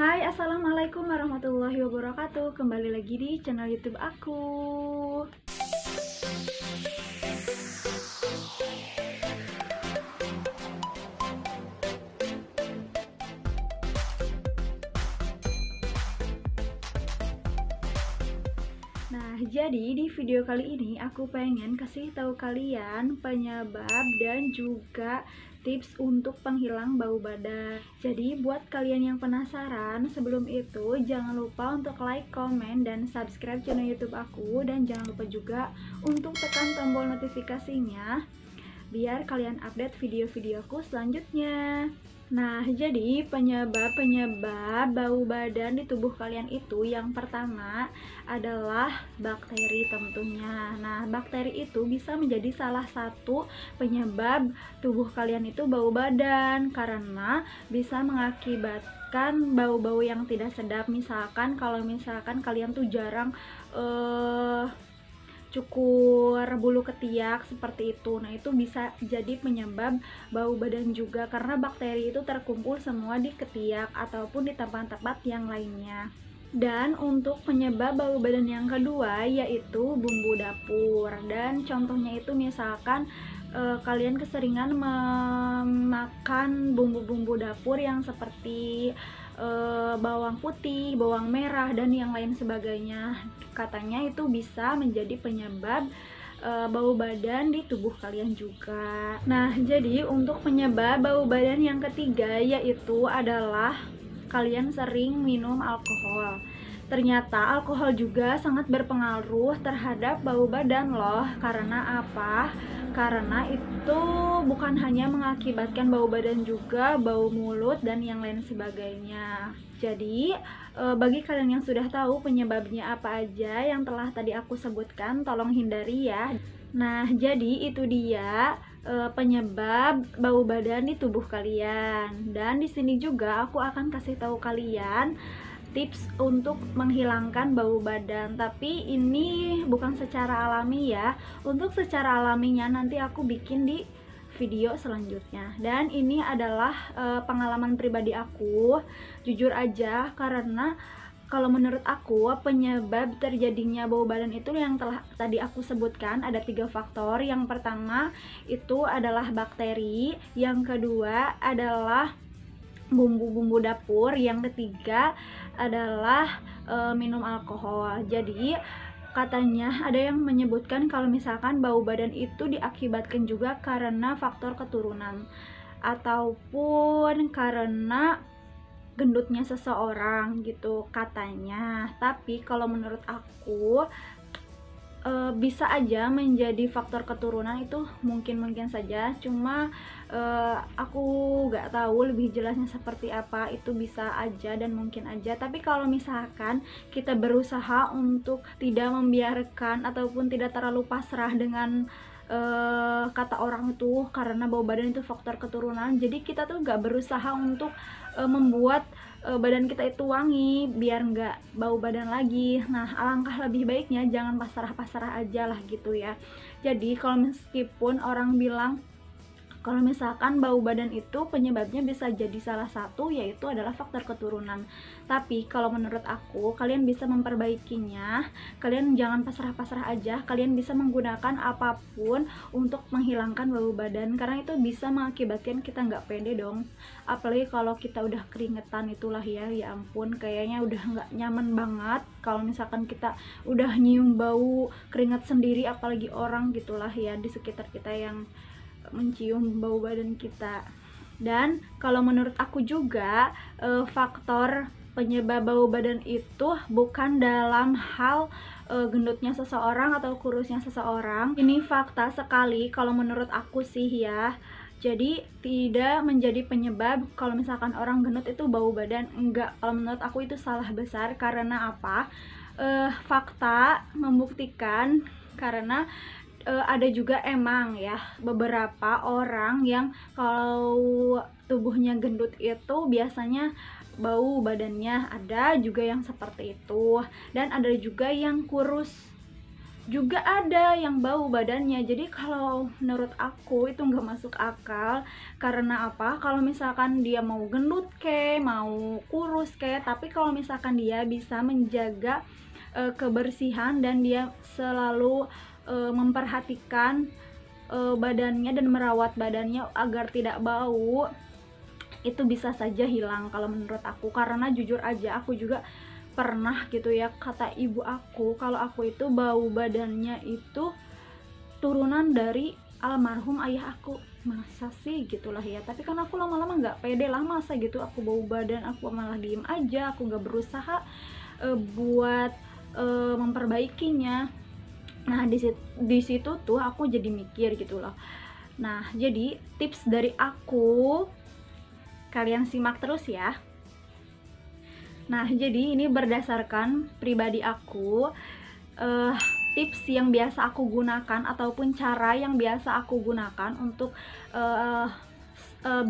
Hai, assalamualaikum warahmatullahi wabarakatuh. Kembali lagi di channel YouTube aku. Nah, jadi di video kali ini aku pengen kasih tahu kalian penyebab dan juga tips untuk penghilang bau badan. Jadi buat kalian yang penasaran, sebelum itu jangan lupa untuk like, komen, dan subscribe channel YouTube aku, dan jangan lupa juga untuk tekan tombol notifikasinya biar kalian update video-videoku selanjutnya. Nah, jadi penyebab bau badan di tubuh kalian itu yang pertama adalah bakteri tentunya. Nah, bakteri itu bisa menjadi salah satu penyebab tubuh kalian itu bau badan karena bisa mengakibatkan bau-bau yang tidak sedap. Misalkan kalau kalian tuh jarang cukur bulu ketiak seperti itu. Nah, itu bisa jadi penyebab bau badan juga karena bakteri itu terkumpul semua di ketiak ataupun di tempat-tempat yang lainnya. Dan untuk penyebab bau badan yang kedua yaitu bumbu dapur. Dan contohnya itu misalkan kalian keseringan memakan bumbu-bumbu dapur yang seperti bawang putih, bawang merah, dan yang lain sebagainya. Katanya itu bisa menjadi penyebab bau badan di tubuh kalian juga. Nah, jadi untuk penyebab bau badan yang ketiga yaitu adalah kalian sering minum alkohol. Ternyata alkohol juga sangat berpengaruh terhadap bau badan loh. Karena apa? Karena itu bukan hanya mengakibatkan bau badan, juga bau mulut dan yang lain sebagainya. Jadi bagi kalian yang sudah tahu penyebabnya apa aja yang telah tadi aku sebutkan, tolong hindari ya. Nah, jadi itu dia penyebab bau badan di tubuh kalian. Dan di sini juga aku akan kasih tahu kalian tips untuk menghilangkan bau badan, tapi ini bukan secara alami ya. Untuk secara alaminya nanti aku bikin di video selanjutnya. Dan ini adalah pengalaman pribadi aku, jujur aja, karena kalau menurut aku penyebab terjadinya bau badan itu yang telah tadi aku sebutkan ada 3 faktor. Yang pertama itu adalah bakteri, yang kedua adalah bumbu-bumbu dapur, yang ketiga adalah minum alkohol. Jadi katanya ada yang menyebutkan kalau misalkan bau badan itu diakibatkan juga karena faktor keturunan ataupun karena gendutnya seseorang gitu katanya. Tapi kalau menurut aku bisa aja menjadi faktor keturunan, itu mungkin saja, cuma aku nggak tahu lebih jelasnya seperti apa. Itu bisa aja dan mungkin aja, tapi kalau misalkan kita berusaha untuk tidak membiarkan ataupun tidak terlalu pasrah dengan kata orang itu karena bau badan itu faktor keturunan, jadi kita tuh nggak berusaha untuk membuat badan kita itu wangi biar nggak bau badan lagi. Nah, alangkah lebih baiknya jangan pasrah-pasrah aja lah gitu ya. Jadi kalau meskipun orang bilang kalau misalkan bau badan itu penyebabnya bisa jadi salah satu yaitu adalah faktor keturunan, tapi kalau menurut aku kalian bisa memperbaikinya. Kalian jangan pasrah-pasrah aja, kalian bisa menggunakan apapun untuk menghilangkan bau badan, karena itu bisa mengakibatkan kita nggak pede dong. Apalagi kalau kita udah keringetan, itulah ya ampun, kayaknya udah nggak nyaman banget kalau misalkan kita udah nyium bau keringat sendiri, apalagi orang gitulah ya di sekitar kita yang mencium bau badan kita. Dan kalau menurut aku juga faktor penyebab bau badan itu bukan dalam hal gendutnya seseorang atau kurusnya seseorang. Ini fakta sekali kalau menurut aku sih ya. Jadi tidak menjadi penyebab kalau misalkan orang gendut itu bau badan, enggak. Kalau menurut aku itu salah besar. Karena apa? Fakta membuktikan karena ada juga emang ya beberapa orang yang kalau tubuhnya gendut itu biasanya bau badannya, ada juga yang seperti itu. Dan ada juga yang kurus juga ada yang bau badannya. Jadi kalau menurut aku itu nggak masuk akal. Karena apa? Kalau misalkan dia mau gendut mau kurus tapi kalau misalkan dia bisa menjaga kebersihan dan dia selalu memperhatikan badannya dan merawat badannya agar tidak bau, itu bisa saja hilang kalau menurut aku. Karena jujur aja aku juga pernah gitu ya, kata ibu aku kalau aku itu bau badannya itu turunan dari almarhum ayah aku. Masa sih gitulah ya, tapi kan aku lama-lama nggak pede lah, masa gitu aku bau badan, aku malah diem aja, aku nggak berusaha buat memperbaikinya. Nah di situ tuh aku jadi mikir gitu loh. Nah jadi tips dari aku, kalian simak terus ya. Nah, jadi ini berdasarkan pribadi aku, tips yang biasa aku gunakan ataupun cara yang biasa aku gunakan untuk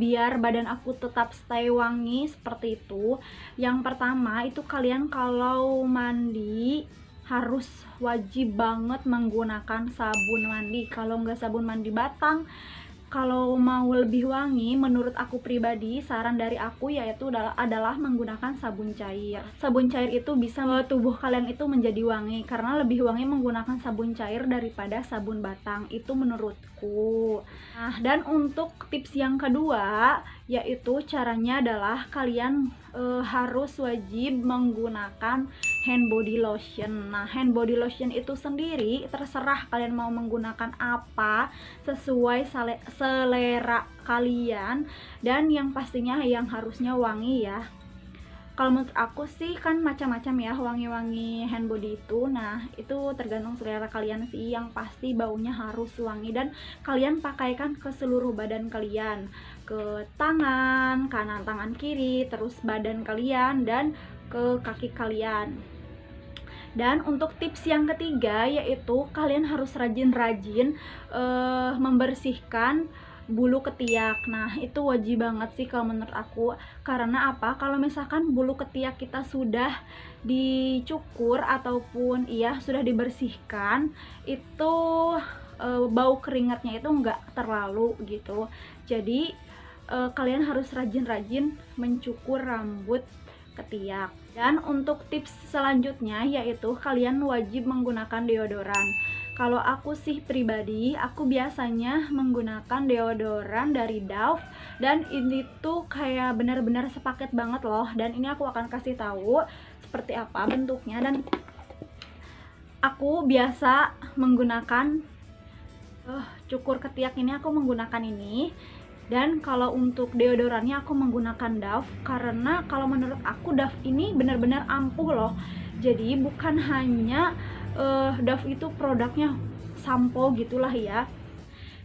biar badan aku tetap stay wangi seperti itu. Yang pertama itu kalian kalau mandi harus wajib banget menggunakan sabun mandi. Kalau nggak sabun mandi batang, kalau mau lebih wangi, menurut aku pribadi, saran dari aku yaitu adalah menggunakan sabun cair. Sabun cair itu bisa membuat tubuh kalian itu menjadi wangi, karena lebih wangi menggunakan sabun cair daripada sabun batang, itu menurutku. Nah, dan untuk tips yang kedua, yaitu caranya adalah kalian harus wajib menggunakan hand body lotion. Nah, hand body lotion itu sendiri terserah kalian mau menggunakan apa, sesuai selera kalian, dan yang pastinya yang harusnya wangi ya. Kalau menurut aku sih kan macam-macam ya wangi-wangi hand body itu. Nah itu tergantung selera kalian sih, yang pasti baunya harus wangi dan kalian pakaikan ke seluruh badan kalian, ke tangan kanan, tangan kiri, terus badan kalian dan ke kaki kalian. Dan untuk tips yang ketiga yaitu kalian harus rajin-rajin membersihkan bulu ketiak. Nah itu wajib banget sih kalau menurut aku. Karena apa? Kalau misalkan bulu ketiak kita sudah dicukur ataupun sudah dibersihkan, itu bau keringatnya itu enggak terlalu gitu. Jadi kalian harus rajin-rajin mencukur rambut ketiak. Dan untuk tips selanjutnya yaitu kalian wajib menggunakan deodoran. Kalau aku sih pribadi, aku biasanya menggunakan deodoran dari Dove, dan ini tuh kayak benar-benar sepaket banget loh. Dan ini aku akan kasih tahu seperti apa bentuknya. Dan aku biasa menggunakan cukur ketiak ini, aku menggunakan ini. Dan kalau untuk deodorannya aku menggunakan Dove, karena kalau menurut aku Dove ini benar-benar ampuh loh. Jadi bukan hanya Dove itu produknya sampo gitulah ya,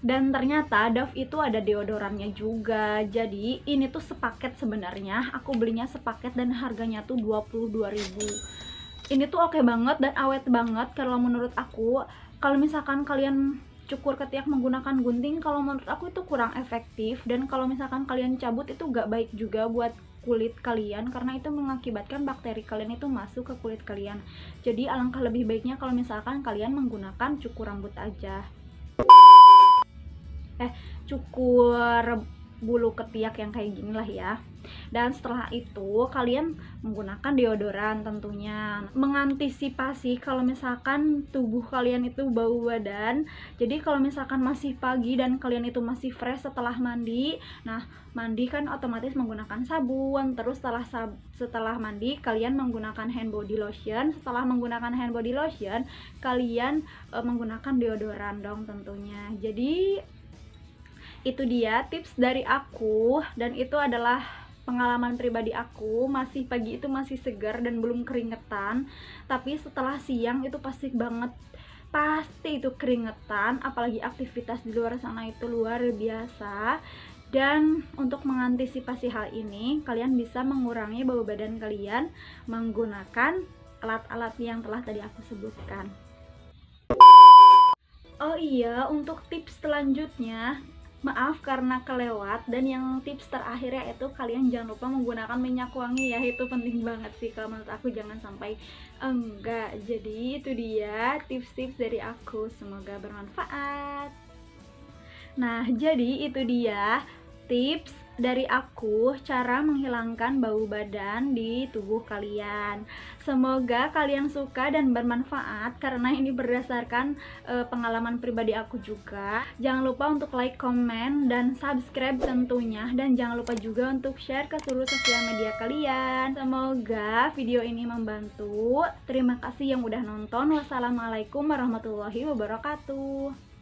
dan ternyata Dove itu ada deodorannya juga. Jadi ini tuh sepaket sebenarnya, aku belinya sepaket dan harganya tuh 22.000. Ini tuh oke banget dan awet banget kalau menurut aku. Kalau misalkan kalian cukur ketiak menggunakan gunting, kalau menurut aku itu kurang efektif, dan kalau misalkan kalian cabut itu gak baik juga buat kulit kalian, karena itu mengakibatkan bakteri kalian itu masuk ke kulit kalian. Jadi alangkah lebih baiknya kalau misalkan kalian menggunakan cukur rambut aja, cukur bulu ketiak yang kayak gini lah ya. Dan setelah itu kalian menggunakan deodoran tentunya, mengantisipasi kalau misalkan tubuh kalian itu bau badan. Jadi kalau misalkan masih pagi dan kalian itu masih fresh setelah mandi, nah mandi kan otomatis menggunakan sabun, terus setelah mandi kalian menggunakan hand body lotion, setelah menggunakan hand body lotion kalian menggunakan deodoran dong tentunya. Jadi itu dia tips dari aku, dan itu adalah pengalaman pribadi aku. Masih pagi itu masih segar dan belum keringetan, tapi setelah siang itu pasti itu keringetan, apalagi aktivitas di luar sana itu luar biasa. Dan untuk mengantisipasi hal ini, kalian bisa mengurangi bau badan kalian menggunakan alat-alat yang telah tadi aku sebutkan. Oh iya, untuk tips selanjutnya, Maaf karena kelewat. Dan yang tips terakhir yaitu kalian jangan lupa menggunakan minyak wangi ya, itu penting banget sih kalau menurut aku, jangan sampai enggak. Jadi itu dia tips-tips dari aku, semoga bermanfaat. Nah, jadi itu dia tips dari aku cara menghilangkan bau badan di tubuh kalian. Semoga kalian suka dan bermanfaat karena ini berdasarkan pengalaman pribadi aku juga. Jangan lupa untuk like, komen, dan subscribe tentunya, dan jangan lupa juga untuk share ke seluruh sosial media kalian. Semoga video ini membantu. Terima kasih yang udah nonton. Wassalamualaikum warahmatullahi wabarakatuh.